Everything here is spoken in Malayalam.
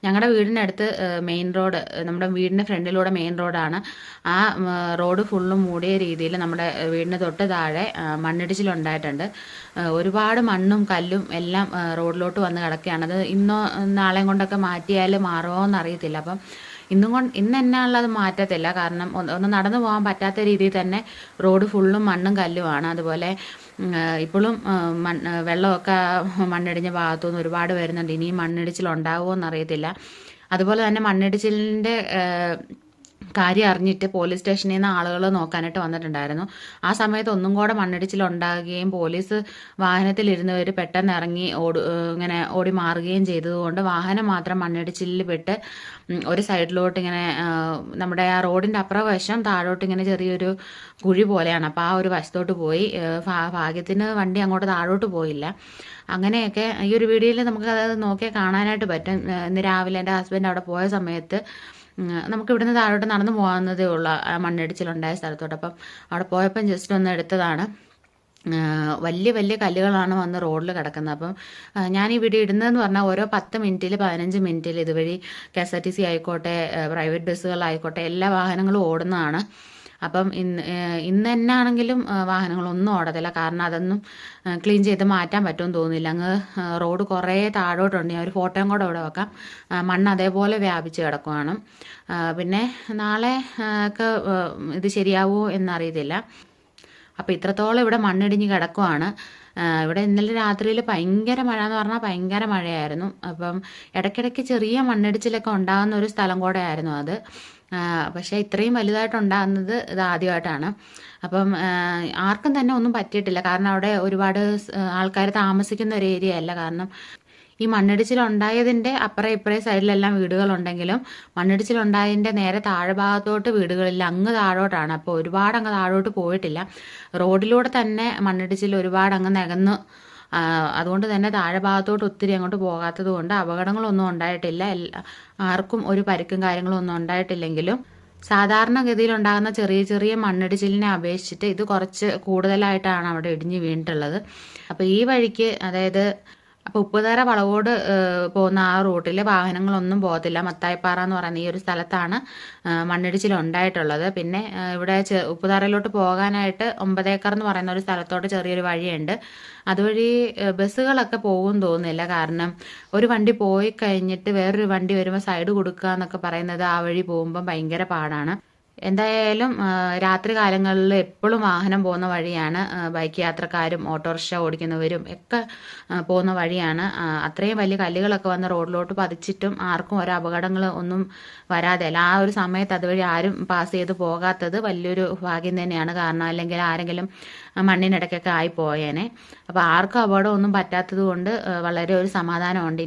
ഞങ്ങളുടെ വീടിനടുത്ത് മെയിൻ റോഡ്, നമ്മുടെ വീടിൻ്റെ ഫ്രണ്ടിലൂടെ മെയിൻ റോഡാണ്. ആ റോഡ് ഫുള്ളും മൂടിയ രീതിയിൽ നമ്മുടെ വീടിന് തൊട്ട് താഴെ മണ്ണിടിച്ചിലുണ്ടായിട്ടുണ്ട്. ഒരുപാട് മണ്ണും കല്ലും എല്ലാം റോഡിലോട്ട് വന്ന് കിടക്കുകയാണ്. അത് ഇന്നോ നാളെയും കൊണ്ടൊക്കെ മാറ്റിയാൽ മാറുമോ എന്നറിയത്തില്ല. അപ്പം ഇന്ന് എന്നാണുള്ളത് മാറ്റത്തില്ല. കാരണം ഒന്ന് നടന്നു പോകാൻ പറ്റാത്ത രീതിയിൽ തന്നെ റോഡ് ഫുള്ളും മണ്ണും കല്ലുമാണ്. അതുപോലെ ഇപ്പോഴും വെള്ളമൊക്കെ മണ്ണിടിഞ്ഞ ഭാഗത്തുനിന്ന് ഒരുപാട് വരുന്നുണ്ട്. ഇനിയും മണ്ണിടിച്ചിലുണ്ടാകുമോ എന്നറിയത്തില്ല. അതുപോലെ തന്നെ മണ്ണിടിച്ചിലിൻ്റെ കാര്യം അറിഞ്ഞിട്ട് പോലീസ് സ്റ്റേഷനിൽ നിന്ന് ആളുകൾ നോക്കാനായിട്ട് വന്നിട്ടുണ്ടായിരുന്നു. ആ സമയത്ത് ഒന്നും കൂടെ മണ്ണിടിച്ചിലുണ്ടാകുകയും പോലീസ് വാഹനത്തിലിരുന്നവർ പെട്ടെന്ന് ഇറങ്ങി ഇങ്ങനെ ഓടി മാറുകയും ചെയ്തതുകൊണ്ട് വാഹനം മാത്രം മണ്ണിടിച്ചിലിൽ പെട്ട് ഒരു സൈഡിലോട്ട് ഇങ്ങനെ നമ്മുടെ ആ റോഡിൻ്റെ അപ്പുറവശം താഴോട്ട് ഇങ്ങനെ ചെറിയൊരു കുഴി പോലെയാണ്. അപ്പോൾ ആ ഒരു വശത്തോട്ട് പോയി. ഭാഗ്യത്തിന് വണ്ടി അങ്ങോട്ട് താഴോട്ട് പോയില്ല. അങ്ങനെയൊക്കെ ഈ ഒരു വീഡിയോയിൽ നമുക്ക് അത് നോക്കിയാൽ കാണാനായിട്ട് പറ്റും. ഇന്ന് രാവിലെ എൻ്റെ ഹസ്ബൻഡ് അവിടെ പോയ സമയത്ത് നമുക്ക് ഇവിടുന്ന് താഴോട്ട് നടന്നു പോകാവുന്നതേ ഉള്ളൂ മണ്ണിടിച്ചിലുണ്ടായ സ്ഥലത്തോട്ട്. അപ്പം അവിടെ പോയപ്പം ജസ്റ്റ് ഒന്ന് എടുത്തതാണ്. വലിയ വലിയ കല്ലുകളാണ് വന്ന് റോഡിൽ കിടക്കുന്നത്. അപ്പം ഞാൻ ഈ വീഡിയോ ഇടുന്നതെന്ന് പറഞ്ഞാൽ ഓരോ 10 മിനിറ്റിൽ 15 മിനിറ്റിൽ ഇതുവഴി KSRTC ആയിക്കോട്ടെ, പ്രൈവറ്റ് ബസ്സുകളായിക്കോട്ടെ, എല്ലാ വാഹനങ്ങളും ഓടുന്നതാണ്. അപ്പം ഇന്ന് എന്നാണെങ്കിലും വാഹനങ്ങളൊന്നും ഓടത്തില്ല. കാരണം അതൊന്നും ക്ലീൻ ചെയ്ത് മാറ്റാൻ പറ്റുമെന്ന് തോന്നുന്നില്ല. അങ്ങ് റോഡ് കുറേ താഴോട്ടുണ്ട്. ഞാൻ ഒരു ഫോട്ടോയും കൂടെ ഇവിടെ വെക്കാം. മണ്ണ് അതേപോലെ വ്യാപിച്ച് കിടക്കുവാണ്. പിന്നെ നാളെ ഒക്കെ ഇത് ശരിയാവുമോ എന്നറിയത്തില്ല. അപ്പോൾ ഇത്രത്തോളം ഇവിടെ മണ്ണിടിഞ്ഞ് കിടക്കുവാണ്. ഇവിടെ ഇന്നലെ രാത്രിയിൽ ഭയങ്കര മഴ എന്ന് പറഞ്ഞാൽ ഭയങ്കര മഴയായിരുന്നു. അപ്പം ഇടയ്ക്കിടയ്ക്ക് ചെറിയ മണ്ണിടിച്ചിലൊക്കെ ഉണ്ടാകുന്ന ഒരു സ്ഥലം കൂടെ ആയിരുന്നു അത്. പക്ഷേ ഇത്രയും വലുതായിട്ടുണ്ടാകുന്നത് ഇത് ആദ്യമായിട്ടാണ്. അപ്പം ആർക്കും തന്നെ ഒന്നും പറ്റിയിട്ടില്ല. കാരണം അവിടെ ഒരുപാട് ആൾക്കാർ താമസിക്കുന്ന ഒരു ഏരിയ അല്ല. കാരണം ഈ മണ്ണിടിച്ചിലുണ്ടായതിൻ്റെ അപ്പുറം ഇപ്പുറേ സൈഡിലെല്ലാം വീടുകളുണ്ടെങ്കിലും മണ്ണിടിച്ചിലുണ്ടായതിൻ്റെ നേരെ താഴെ ഭാഗത്തോട്ട് വീടുകളില്ല, അങ്ങ് താഴോട്ടാണ്. അപ്പോൾ ഒരുപാട് അങ്ങ് താഴോട്ട് പോയിട്ടില്ല. റോഡിലൂടെ തന്നെ മണ്ണിടിച്ചിൽ ഒരുപാട് അങ്ങ് നികന്നു. അതുകൊണ്ട് തന്നെ താഴെ ഭാഗത്തോട്ട് ഒത്തിരി അങ്ങോട്ട് പോകാത്തത് കൊണ്ട് അപകടങ്ങളൊന്നും ഉണ്ടായിട്ടില്ല. ആർക്കും ഒരു പരിക്കും കാര്യങ്ങളും ഒന്നും ഉണ്ടായിട്ടില്ലെങ്കിലും സാധാരണഗതിയിൽ ഉണ്ടാകുന്ന ചെറിയ ചെറിയ മണ്ണിടിച്ചിലിനെ അപേക്ഷിച്ചിട്ട് ഇത് കുറച്ച് കൂടുതലായിട്ടാണ് അവിടെ ഇടിഞ്ഞ് വീണിട്ടുള്ളത്. അപ്പോൾ ഈ വഴിക്ക്, അതായത് അപ്പോൾ ഉപ്പുതറ വളവോട് പോകുന്ന ആ റൂട്ടിൽ വാഹനങ്ങളൊന്നും പോകത്തില്ല. മത്തായിപ്പാറ എന്ന് പറയുന്ന ഈ ഒരു സ്ഥലത്താണ് മണ്ണിടിച്ചിലുണ്ടായിട്ടുള്ളത്. പിന്നെ ഇവിടെ ഉപ്പുതറയിലോട്ട് പോകാനായിട്ട് 9 ഏക്കർ എന്ന് പറയുന്ന ഒരു സ്ഥലത്തോട്ട് ചെറിയൊരു വഴിയുണ്ട്. അതുവഴി ബസ്സുകളൊക്കെ പോകും തോന്നുന്നില്ല. കാരണം ഒരു വണ്ടി പോയി കഴിഞ്ഞിട്ട് വേറൊരു വണ്ടി വരുമ്പോൾ സൈഡ് കൊടുക്കുക എന്നൊക്കെ പറയുന്നത് ആ വഴി പോകുമ്പം ഭയങ്കര പാടാണ്. എന്തായാലും രാത്രി കാലങ്ങളിൽ എപ്പോഴും വാഹനം പോകുന്ന വഴിയാണ്. ബൈക്ക് യാത്രക്കാരും ഓട്ടോറിക്ഷ ഓടിക്കുന്നവരും ഒക്കെ പോകുന്ന വഴിയാണ്. അത്രയും വലിയ കല്ലുകളൊക്കെ വന്ന് റോഡിലോട്ട് പതിച്ചിട്ടും ആർക്കും ഒരു അപകടങ്ങൾ ഒന്നും വരാതെ അല്ല. ആ ഒരു സമയത്ത് അതുവഴി ആരും പാസ് ചെയ്ത് പോകാത്തത് വലിയൊരു ഭാഗ്യം തന്നെയാണ്. കാരണം അല്ലെങ്കിൽ ആരെങ്കിലും മണ്ണിനിടയ്ക്കൊക്കെ ആയി പോയേനെ. അപ്പോൾ ആർക്കും അപകടം ഒന്നും പറ്റാത്തത് കൊണ്ട് വളരെ ഒരു സമാധാനമുണ്ട്.